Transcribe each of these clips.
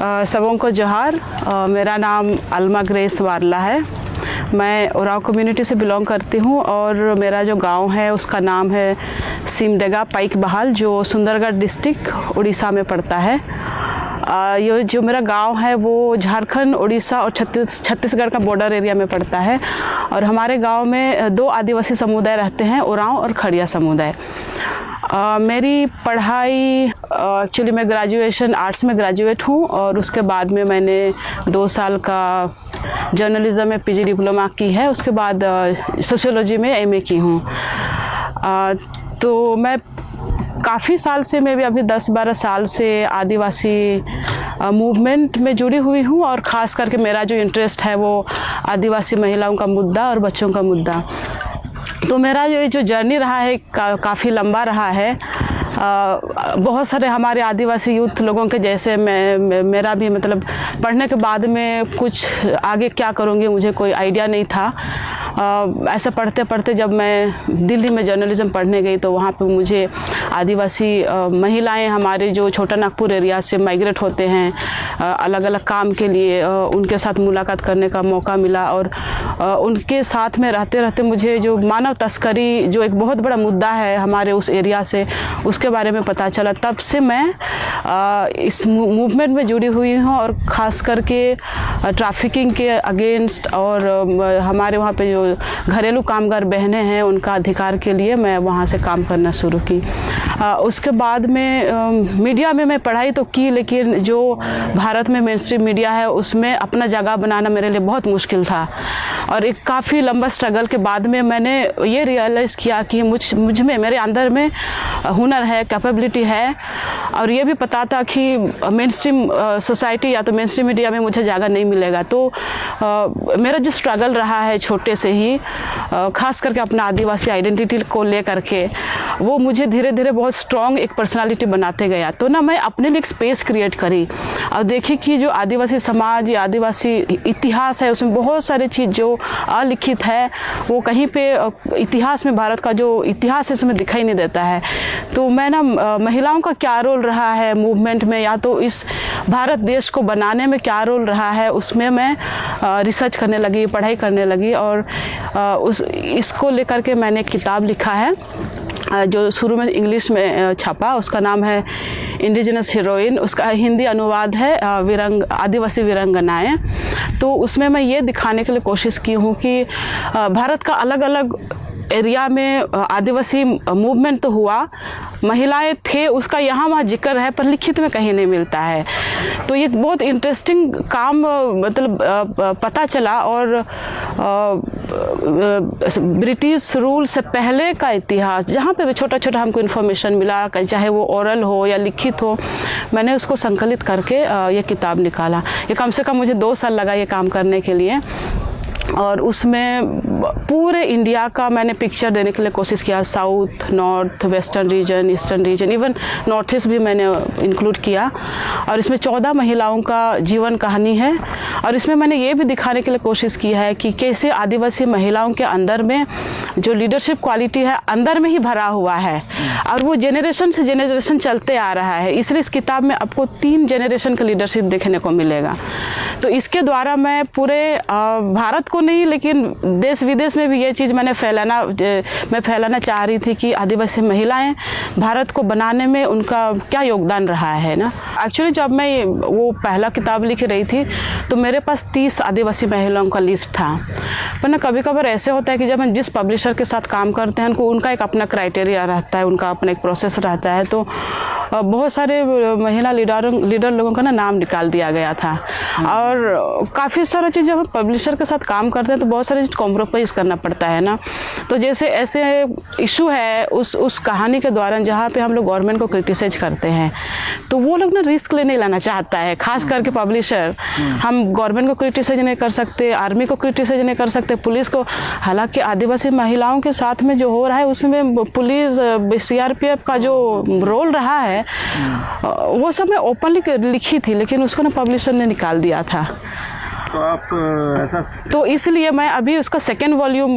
सबों को जोहार। मेरा नाम अलमा ग्रेस वारला है। मैं ओराव कम्युनिटी से बिलोंग करती हूँ और मेरा जो गांव है उसका नाम है सिमडेगा पाइक बहाल, जो सुंदरगढ़ डिस्ट्रिक्ट उड़ीसा में पड़ता है। ये जो मेरा गांव है वो झारखंड, उड़ीसा और छत्तीसगढ़ का बॉर्डर एरिया में पड़ता है। और हमारे गांव में दो आदिवासी समुदाय रहते हैं, ओराव और खड़िया समुदाय। मेरी पढ़ाई एक्चुअली मैं ग्रेजुएशन आर्ट्स में ग्रेजुएट हूँ और उसके बाद में मैंने 2 साल का जर्नलिज्म में पीजी डिप्लोमा की है। उसके बाद सोशियोलॉजी में एमए की हूँ। तो मैं काफ़ी साल से, मैं भी अभी 10-12 साल से आदिवासी मूवमेंट में जुड़ी हुई हूँ और ख़ास करके मेरा जो इंटरेस्ट है वो आदिवासी महिलाओं का मुद्दा और बच्चों का मुद्दा। तो मेरा जो जर्नी रहा है काफ़ी लंबा रहा है। बहुत सारे हमारे आदिवासी यूथ लोगों के जैसे मेरा भी मतलब पढ़ने के बाद में कुछ आगे क्या करूँगी मुझे कोई आइडिया नहीं था। ऐसा पढ़ते पढ़ते जब मैं दिल्ली में जर्नलिज्म पढ़ने गई तो वहाँ पे मुझे आदिवासी महिलाएं हमारे जो छोटा नागपुर एरिया से माइग्रेट होते हैं अलग अलग काम के लिए, उनके साथ मुलाकात करने का मौका मिला। और उनके साथ में रहते रहते मुझे जो मानव तस्करी जो एक बहुत बड़ा मुद्दा है हमारे उस एरिया से, उसके बारे में पता चला। तब से मैं इस मूवमेंट में जुड़ी हुई हूँ और ख़ास करके ट्रैफिकिंग के अगेंस्ट और हमारे वहाँ पे जो घरेलू कामगार बहनें हैं उनका अधिकार के लिए मैं वहाँ से काम करना शुरू की। उसके बाद में मीडिया में मैं पढ़ाई तो की, लेकिन जो भारत में मेनस्ट्रीम मीडिया है उसमें अपना जगह बनाना मेरे लिए बहुत मुश्किल था। और एक काफ़ी लंबा स्ट्रगल के बाद में मैंने ये रियलाइज़ किया कि मुझ में, मेरे अंदर में हुनर है, कैपेबिलिटी है। और ये भी पता था कि मेनस्ट्रीम सोसाइटी या तो मेनस्ट्रीम मीडिया में मुझे जगह नहीं मिलेगा। तो मेरा जो स्ट्रगल रहा है छोटे से ही, खास करके अपना आदिवासी आइडेंटिटी को ले करके, वो मुझे धीरे धीरे बहुत स्ट्रॉन्ग एक पर्सनालिटी बनाते गया। तो ना मैं अपने लिए एक स्पेस क्रिएट करी और देखी कि जो आदिवासी समाज या आदिवासी इतिहास है उसमें बहुत सारी चीज़ जो अलिखित है वो कहीं पे इतिहास में, भारत का जो इतिहास है उसमें दिखाई नहीं देता है। तो मैं ना महिलाओं का क्या रोल रहा है मूवमेंट में, या तो इस भारत देश को बनाने में क्या रोल रहा है, उसमें मैं रिसर्च करने लगी, पढ़ाई करने लगी। और इसको लेकर के मैंने एक किताब लिखा है जो शुरू में इंग्लिश में छपा, उसका नाम है इंडिजिनस हीरोइन। उसका हिंदी अनुवाद है आदिवासी वीरांगनाएं। तो उसमें मैं ये दिखाने के लिए कोशिश की हूँ कि भारत का अलग अलग एरिया में आदिवासी मूवमेंट तो हुआ, महिलाएं थे, उसका यहाँ वहाँ जिक्र है पर लिखित में कहीं नहीं मिलता है। तो ये बहुत इंटरेस्टिंग काम मतलब पता चला। और ब्रिटिश रूल से पहले का इतिहास जहाँ पे भी छोटा छोटा हमको इन्फॉर्मेशन मिला, चाहे वो ओरल हो या लिखित हो, मैंने उसको संकलित करके ये किताब निकाला। ये कम से कम मुझे 2 साल लगा ये काम करने के लिए। और उसमें पूरे इंडिया का मैंने पिक्चर देने के लिए कोशिश किया, south, north, western region, eastern region, even north east भी मैंने इंक्लूड किया। और इसमें 14 महिलाओं का जीवन कहानी है। और इसमें मैंने ये भी दिखाने के लिए कोशिश की है कि कैसे आदिवासी महिलाओं के अंदर में जो लीडरशिप क्वालिटी है अंदर में ही भरा हुआ है और वो जेनरेशन से जेनरेशन चलते आ रहा है। इसलिए इस किताब में आपको 3 जेनरेशन का लीडरशिप देखने को मिलेगा। तो इसके द्वारा मैं पूरे भारत को नहीं, लेकिन देश विदेश में भी ये चीज़ मैं फैलाना चाह रही थी कि आदिवासी महिलाएं भारत को बनाने में उनका क्या योगदान रहा है ना। एक्चुअली जब मैं वो पहला किताब लिख रही थी तो मेरे पास 30 आदिवासी महिलाओं का लिस्ट था। पर ना कभी कभार ऐसे होता है कि जब हम जिस पब्लिशर के साथ काम करते हैं उनका एक अपना क्राइटेरिया रहता है, उनका अपना एक प्रोसेस रहता है। तो बहुत सारे महिला लीडर लोगों का ना नाम निकाल दिया गया था। और काफ़ी सारा चीज़ जब हम पब्लिशर के साथ काम करते हैं तो बहुत सारी चीज़ कॉम्प्रोमाइज़ करना पड़ता है ना। तो जैसे ऐसे इशू है उस कहानी के दौरान जहाँ पे हम लोग गवर्नमेंट को क्रिटिसाइज करते हैं, तो वो लोग ना रिस्क नहीं लेना चाहता है, खास करके पब्लिशर। हम गवर्नमेंट को क्रिटिसाइज नहीं कर सकते, आर्मी को क्रिटिसाइज नहीं कर सकते, पुलिस को। हालांकि आदिवासी महिलाओं के साथ में जो हो रहा है उसमें पुलिस, CRPF का जो रोल रहा है वो सब मैं ओपनली लिखी थी, लेकिन उसको ना पब्लिशर ने निकाल दिया था। तो आप ऐसा, तो इसलिए मैं अभी उसका 2nd वॉल्यूम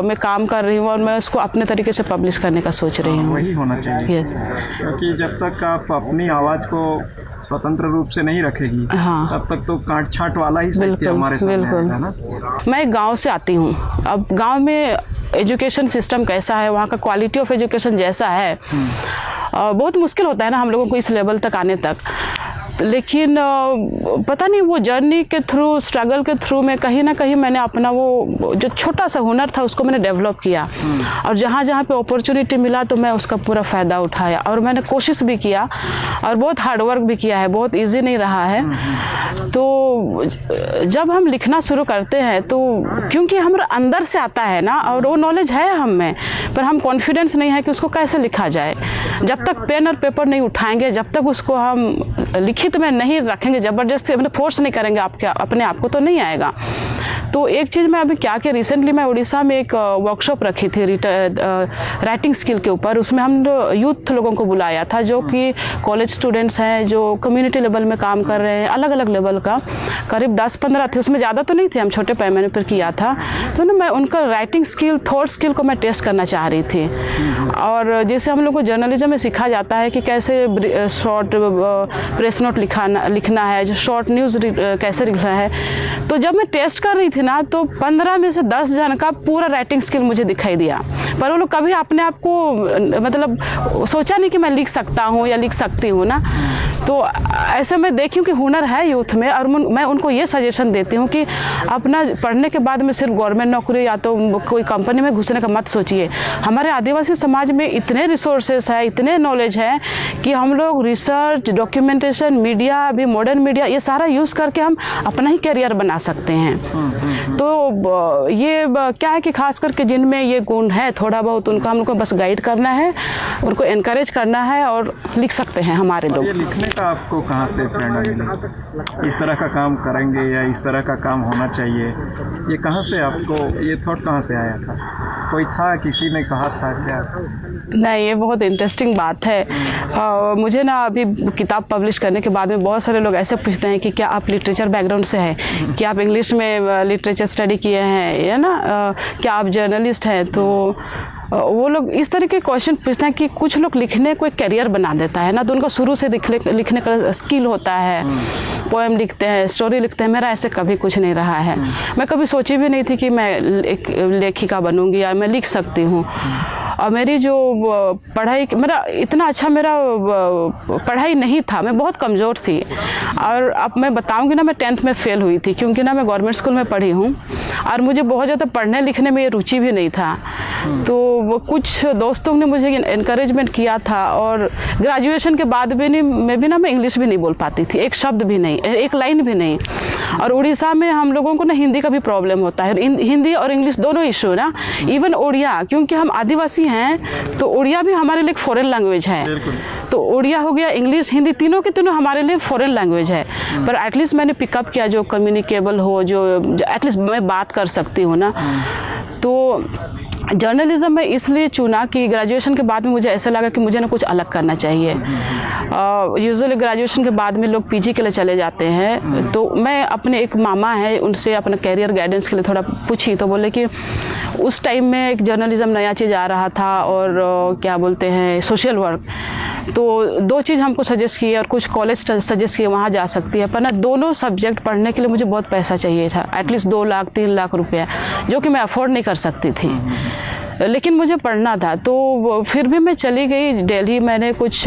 में काम कर रही हूँ और मैं उसको अपने तरीके से पब्लिश करने का सोच रही हूँ। वही होना चाहिए। yes. क्योंकि जब तक आप अपनी आवाज़ को स्वतंत्र रूप से नहीं रखेगी, हाँ। तब तक तो काट छांट वाला ही साहित्य हमारे सामने आएगा ना। मैं एक गांव से आती हूँ। अब गांव में एजुकेशन सिस्टम कैसा है, वहाँ का क्वालिटी ऑफ एजुकेशन जैसा है, बहुत मुश्किल होता है ना हम लोगों को इस लेवल तक आने तक। लेकिन पता नहीं वो जर्नी के थ्रू, स्ट्रगल के थ्रू में कहीं ना कहीं मैंने अपना वो जो छोटा सा हुनर था उसको मैंने डेवलप किया, और जहाँ जहाँ पे अपॉर्चुनिटी मिला तो मैं उसका पूरा फ़ायदा उठाया, और मैंने कोशिश भी किया और बहुत हार्ड वर्क भी किया है, बहुत इजी नहीं रहा है। तो जब हम लिखना शुरू करते हैं तो क्योंकि हमारे अंदर से आता है ना, और वो नॉलेज है हम में, पर हम कॉन्फिडेंस नहीं है कि उसको कैसे लिखा जाए। जब तक पेन और पेपर नहीं उठाएंगे, जब तक उसको हम लिखित में नहीं रखेंगे, ज़बरदस्ती अपने फोर्स नहीं करेंगे अपने आप को, तो नहीं आएगा। तो एक चीज़ मैं अभी क्या कि रिसेंटली मैं उड़ीसा में एक वर्कशॉप रखी थी राइटिंग स्किल के ऊपर। उसमें हम यूथ लोगों को बुलाया था जो कि कॉलेज स्टूडेंट्स हैं, जो कम्युनिटी लेवल में काम कर रहे हैं, अलग अलग लेवल का, करीब 10-15 थे। उसमें ज़्यादा तो नहीं थे, हम छोटे पैमाने पर किया था। तो ना मैं उनका राइटिंग स्किल, थॉट स्किल को मैं टेस्ट करना चाह रही थी। और जैसे हम लोग को जर्नलिज्म में सिखा जाता है कि कैसे शॉर्ट प्रेस नोट लिखना है, जो शॉर्ट न्यूज़ कैसे लिखना है, तो जब मैं टेस्ट कर रही थी ना, तो 15 में से 10 जन का पूरा राइटिंग स्किल मुझे दिखाई दिया। पर वो लोग कभी अपने आप को मतलब सोचा नहीं कि मैं लिख सकता हूँ या लिख सकती हूँ ना। तो ऐसे मैं देखी हूँ कि हुनर है यूथ में, और मैं उनको ये सजेशन देती हूँ कि अपना पढ़ने के बाद में सिर्फ गवर्नमेंट नौकरी या तो कोई कंपनी में घुसने का मत सोचिए। हमारे आदिवासी समाज में इतने रिसोर्सेस है, इतने नॉलेज है कि हम लोग रिसर्च, डॉक्यूमेंटेशन, मीडिया, अभी मॉडर्न मीडिया, ये सारा यूज़ करके हम अपना ही करियर बना सकते हैं। तो ये क्या है कि खास करके जिनमें ये गुण है थोड़ा बहुत, उनको हम लोग को बस गाइड करना है, उनको एनकरेज करना है, और लिख सकते हैं हमारे लोग। ये लिखने का आपको कहाँ से प्रेरणा मिली? इस तरह का काम करेंगे या इस तरह का काम होना चाहिए, ये कहाँ से आपको ये थॉट कहाँ से आया था? कोई था, किसी ने कहा था क्या? नहीं, ये बहुत इंटरेस्टिंग बात है। मुझे ना अभी किताब पब्लिश करने के बाद में बहुत सारे लोग ऐसे पूछते हैं कि क्या आप लिटरेचर बैकग्राउंड से हैं, क्या आप इंग्लिश में लिटरेचर स्टडी किए हैं, या ना क्या आप जर्नलिस्ट हैं। तो वो लोग इस तरह के क्वेश्चन पूछते हैं कि कुछ लोग लिखने को एक करियर बना देता है ना, तो उनको शुरू से लिखने का स्किल होता है, पोएम लिखते हैं, स्टोरी लिखते हैं। मेरा ऐसे कभी कुछ नहीं रहा है। मैं कभी सोची भी नहीं थी कि मैं एक लेखिका बनूंगी या मैं लिख सकती हूँ। और मेरी जो पढ़ाई, मेरा इतना अच्छा मेरा पढ़ाई नहीं था, मैं बहुत कमज़ोर थी। और अब मैं बताऊंगी ना, मैं 10th में फ़ेल हुई थी, क्योंकि ना मैं गवर्नमेंट स्कूल में पढ़ी हूँ और मुझे बहुत ज़्यादा पढ़ने लिखने में रुचि भी नहीं था। तो वो कुछ दोस्तों ने मुझे इनकरेजमेंट किया था, और ग्रेजुएशन के बाद भी मैं इंग्लिश भी नहीं बोल पाती थी, एक शब्द भी नहीं, एक लाइन भी नहीं। और उड़ीसा में हम लोगों को ना हिंदी का भी प्रॉब्लम होता है, हिंदी और इंग्लिश दोनों इशू ना। इवन उड़िया, क्योंकि हम आदिवासी हैं तो उड़िया भी हमारे लिए एक फॉरेन लैंग्वेज है। तो उड़िया हो गया, इंग्लिश, हिंदी, तीनों के तीनों हमारे लिए फॉरेन लैंग्वेज है। पर एटलीस्ट मैंने पिकअप किया जो कम्युनिकेबल हो, जो एटलीस्ट मैं बात कर सकती हूँ ना। तो जर्नलिज्म में इसलिए चुना कि ग्रेजुएशन के बाद में मुझे ऐसा लगा कि मुझे ना कुछ अलग करना चाहिए। यूजुअली ग्रेजुएशन के बाद में लोग पीजी के लिए चले जाते हैं। तो मैं अपने एक मामा है, उनसे अपना कैरियर गाइडेंस के लिए थोड़ा पूछी, तो बोले कि उस टाइम में एक जर्नलिज्म नया चीज़ आ रहा था, और क्या बोलते हैं, सोशल वर्क। तो 2 चीज़ हमको सजेस्ट किए, और कुछ कॉलेज सजेस्ट किए वहाँ जा सकती है, पर ना दोनों सब्जेक्ट पढ़ने के लिए मुझे बहुत पैसा चाहिए था, एटलीस्ट 2 लाख 3 लाख रुपया, जो कि मैं अफोर्ड नहीं कर सकती थी। लेकिन मुझे पढ़ना था। तो फिर भी मैं चली गई दिल्ली। मैंने कुछ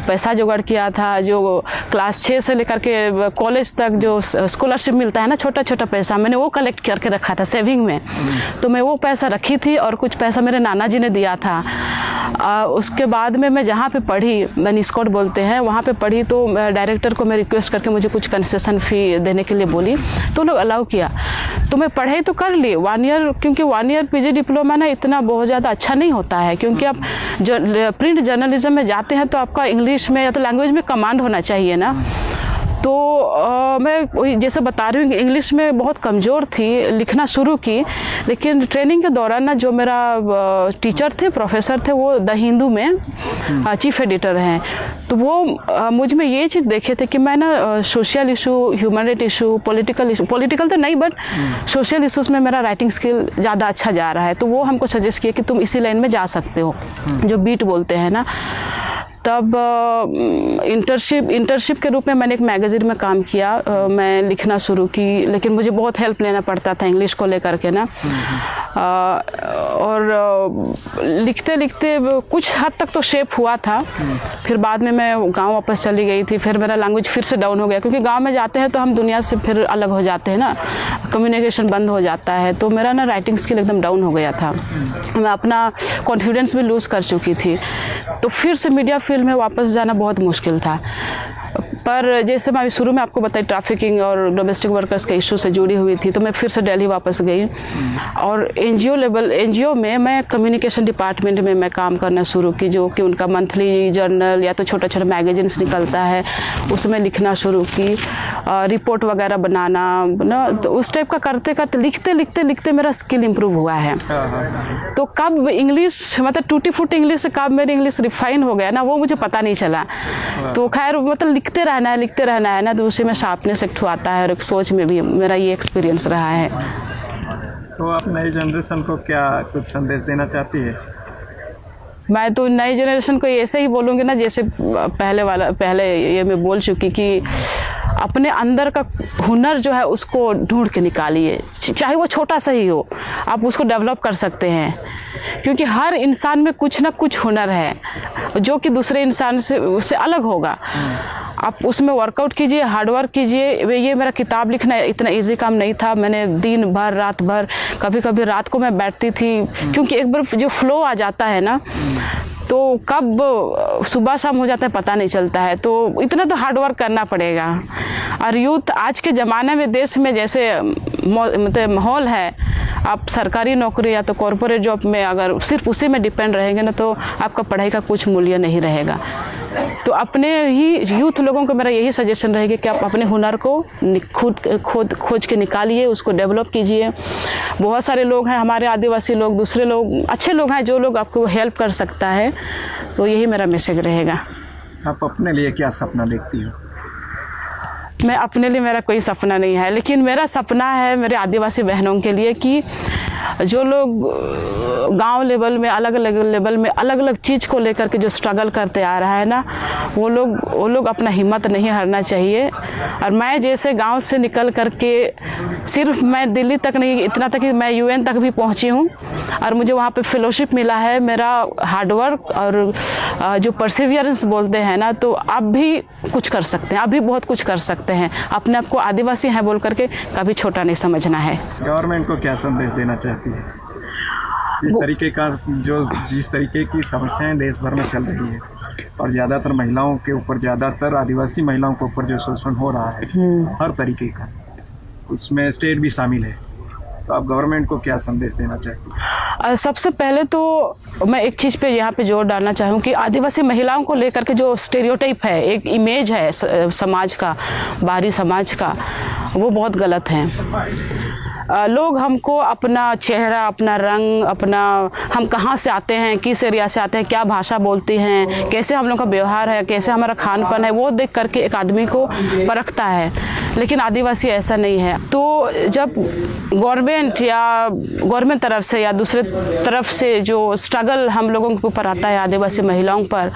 पैसा जुगाड़ किया था, जो क्लास 6 से लेकर के कॉलेज तक जो स्कॉलरशिप मिलता है ना, छोटा छोटा पैसा, मैंने वो कलेक्ट करके रखा था सेविंग में। तो मैं वो पैसा रखी थी, और कुछ पैसा मेरे नाना जी ने दिया था। उसके बाद में मैं जहाँ पे पढ़ी, मैंने स्कॉट बोलते हैं, वहाँ पे पढ़ी। तो डायरेक्टर को मैं रिक्वेस्ट करके मुझे कुछ कंसेशन फ़ी देने के लिए बोली, तो लोग अलाउ किया। तो मैं पढ़ाई तो कर ली 1 ईयर, क्योंकि 1 ईयर पीजी डिप्लोमा ना इतना बहुत ज़्यादा अच्छा नहीं होता है, क्योंकि आप प्रिंट जर्नलिज्म में जाते हैं तो आपका इंग्लिश में या तो लैंग्वेज में कमांड होना चाहिए ना। तो मैं जैसे बता रही हूँ कि इंग्लिश में बहुत कमज़ोर थी, लिखना शुरू की। लेकिन ट्रेनिंग के दौरान ना जो मेरा टीचर थे, प्रोफेसर थे, वो द हिंदू में चीफ एडिटर हैं। तो वो मुझ में ये चीज़ देखे थे कि मैं ना social issue, human right issue, political तो नहीं, बट सोशल इशूज़ में मेरा राइटिंग स्किल ज़्यादा अच्छा जा रहा है। तो वो हमको सजेस्ट किया कि तुम इसी लाइन में जा सकते हो, जो बीट बोलते हैं ना। तब इंटर्नशिप के रूप में मैंने एक मैगज़ीन में काम किया। मैं लिखना शुरू की, लेकिन मुझे बहुत हेल्प लेना पड़ता था इंग्लिश को लेकर के ना। और लिखते लिखते कुछ हद तक तो शेप हुआ था। फिर बाद में मैं गांव वापस चली गई थी। फिर मेरा लैंग्वेज फिर से डाउन हो गया, क्योंकि गांव में जाते हैं तो हम दुनिया से फिर अलग हो जाते हैं ना, कम्युनिकेशन बंद हो जाता है। तो मेरा ना राइटिंग स्किल एकदम डाउन हो गया था। मैं अपना कॉन्फिडेंस भी लूज़ कर चुकी थी। तो फिर से मीडिया फील्ड में वापस जाना बहुत मुश्किल था। पर जैसे मैं अभी शुरू में आपको बताई ट्रैफिकिंग और डोमेस्टिक वर्कर्स के इशू से जुड़ी हुई थी, तो मैं फिर से दिल्ली वापस गई और एनजीओ में मैं कम्युनिकेशन डिपार्टमेंट में मैं काम करना शुरू की, जो कि उनका मंथली जर्नल या तो छोटा छोटा मैगजीन्स निकलता है, उसमें लिखना शुरू की, रिपोर्ट वगैरह बनाना ना। तो उस टाइप का करते करते लिखते मेरा स्किल इम्प्रूव हुआ है। तो कब इंग्लिश मतलब टूटी फूटी इंग्लिश से कब मेरी इंग्लिश रिफाइन हो गया ना, वो मुझे पता नहीं चला। तो खैर मतलब लिखते रहना है ना, तो उसी में शार्पनेस एक ठो आता है, और एक सोच में भी मेरा ये एक्सपीरियंस रहा है। तो आप नई जनरेशन को क्या कुछ संदेश देना चाहती है? मैं तो नई जनरेशन को ऐसे ही बोलूँगी ना, जैसे पहले ये मैं बोल चुकी कि अपने अंदर का हुनर जो है उसको ढूंढ के निकालिए, चाहे वो छोटा सा ही हो, आप उसको डेवलप कर सकते हैं। क्योंकि हर इंसान में कुछ ना कुछ हुनर है जो कि दूसरे इंसान से उससे अलग होगा। आप उसमें वर्कआउट कीजिए, हार्डवर्क कीजिए। ये मेरा किताब लिखना इतना इजी काम नहीं था। मैंने दिन भर रात भर, कभी रात को मैं बैठती थी, क्योंकि एक बार जो फ्लो आ जाता है ना, तो कब सुबह शाम हो जाता है पता नहीं चलता है। तो इतना तो हार्डवर्क करना पड़ेगा। और यूथ आज के ज़माने में देश में जैसे मतलब माहौल है, आप सरकारी नौकरी या तो कॉरपोरेट जॉब में अगर सिर्फ उसी में डिपेंड रहेंगे ना, तो आपका पढ़ाई का कुछ मूल्य नहीं रहेगा। तो अपने ही यूथ लोगों को मेरा यही सजेशन रहेगा कि आप अपने हुनर को खुद खोज के निकालिए, उसको डेवलप कीजिए। बहुत सारे लोग हैं, हमारे आदिवासी लोग, दूसरे लोग, अच्छे लोग हैं जो लोग आपको हेल्प कर सकता है। तो यही मेरा मैसेज रहेगा। आप अपने लिए क्या सपना देखती हो? मैं अपने लिए मेरा कोई सपना नहीं है, लेकिन मेरा सपना है मेरे आदिवासी बहनों के लिए कि जो लोग गांव लेवल में अलग अलग चीज़ को लेकर के जो स्ट्रगल करते आ रहा है ना, वो लोग अपना हिम्मत नहीं हारना चाहिए। और मैं जैसे गांव से निकल करके सिर्फ मैं दिल्ली तक नहीं, इतना तक कि मैं यूएन तक भी पहुंची हूं और मुझे वहां पे फेलोशिप मिला है। मेरा हार्डवर्क और जो परसिवियरेंस बोलते हैं ना, तो आप भी कुछ कर सकते हैं, आप भी बहुत कुछ कर सकते हैं। अपने आप को आदिवासी हैं बोल करके कभी छोटा नहीं समझना है। गवर्नमेंट को क्या संदेश देना चाहती है? जिस तरीके की समस्याएं देश भर में चल रही है, और ज़्यादातर महिलाओं के ऊपर, ज़्यादातर आदिवासी महिलाओं के ऊपर जो शोषण हो रहा है हर तरीके का, उसमें स्टेट भी शामिल है, तो आप गवर्नमेंट को क्या संदेश देना चाहते हैं? सबसे पहले तो मैं एक चीज़ पे यहाँ पे जोर डालना चाहूँ कि आदिवासी महिलाओं को लेकर के जो स्टेरियोटाइप है, एक इमेज है समाज का, बाहरी समाज का, वो बहुत गलत है। लोग हमको अपना चेहरा, अपना रंग, हम कहाँ से आते हैं, किस एरिया से आते हैं, क्या भाषा बोलते हैं, कैसे हम लोग का व्यवहार है, कैसे हमारा खान पान है, वो देख करके एक आदमी को परखता है। लेकिन आदिवासी ऐसा नहीं है। तो जब गवर्नमेंट तरफ से या दूसरे तरफ से जो स्ट्रगल हम लोगों के ऊपर आता है आदिवासी महिलाओं पर,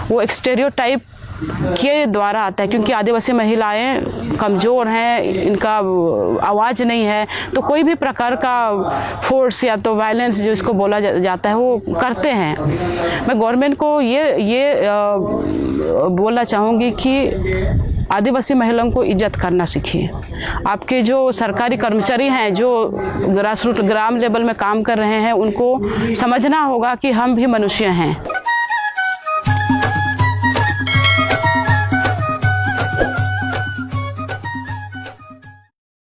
वो एक स्टेरियोटाइप के द्वारा आता है। क्योंकि आदिवासी महिलाएं कमज़ोर हैं, इनका आवाज़ नहीं है, तो कोई भी प्रकार का फोर्स या तो वायलेंस जो इसको बोला जाता है वो करते हैं। मैं गवर्नमेंट को ये बोलना चाहूँगी कि आदिवासी महिलाओं को इज्जत करना सीखिए। आपके जो सरकारी कर्मचारी हैं, जो ग्रास रूट ग्राम लेवल में काम कर रहे हैं, उनको समझना होगा कि हम भी मनुष्य हैं।